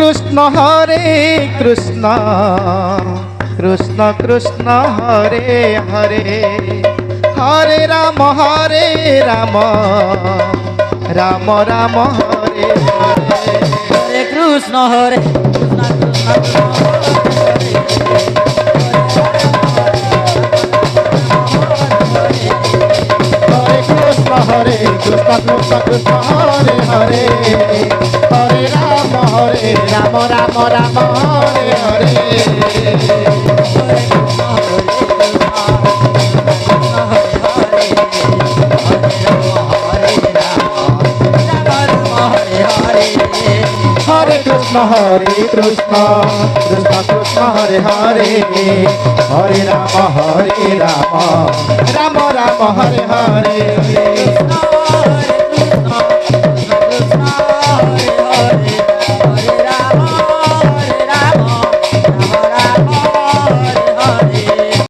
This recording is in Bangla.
কৃষ্ণ হরে কৃষ্ণ কৃষ্ণ কৃষ্ণ হরে হরে হরে রাম রাম রাম হরে হরে হরে কৃষ্ণ হরে কৃষ্ণ কৃষ্ণ হরে কৃষ্ণ কৃষ্ণ কৃষ্ণ হরে হরে হরে রাম রাম হরে হরে हरे कृष्ण कृष्ण कृष्ण हरे हरे हरे राम राम राम हरे हरे